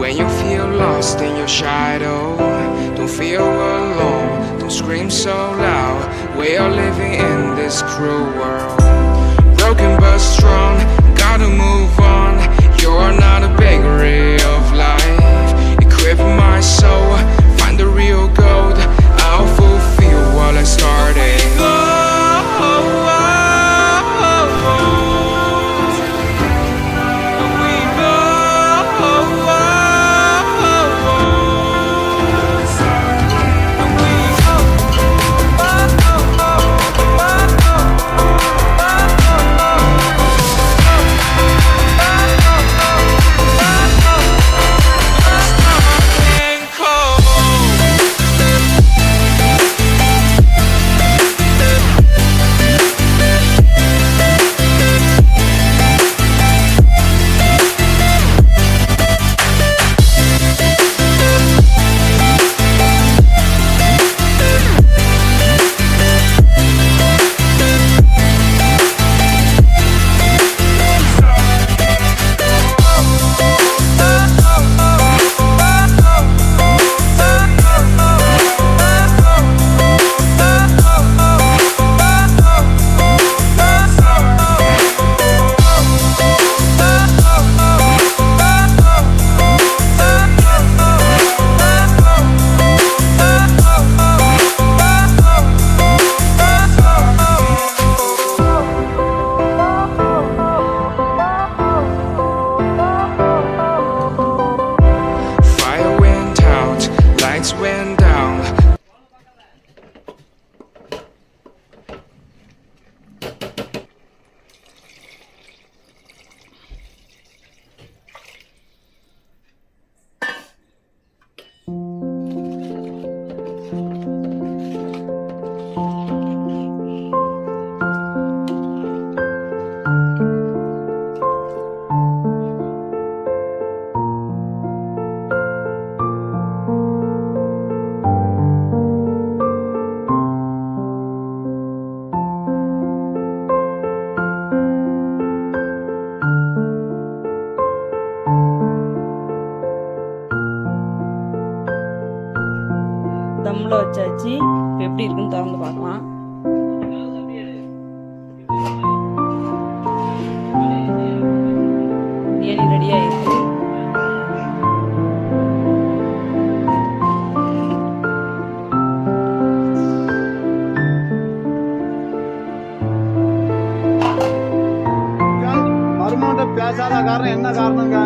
When you feel lost in your shadow, don't feel alone, don't scream so loud. We are living in this cruel world, broken but strong, gotta move on. You're not a bakery of life. Equip my soul, find the real gold. I'll fulfill what I started. Went down. தம்மில் வச்சாச்சு. இப்போ எப்படி இருக்குன்னு திறந்து பார்க்கலாம். Biryani ready ஆயிருக்கு. மருமகன் பேசாத காரணம் என்ன காரணங்க?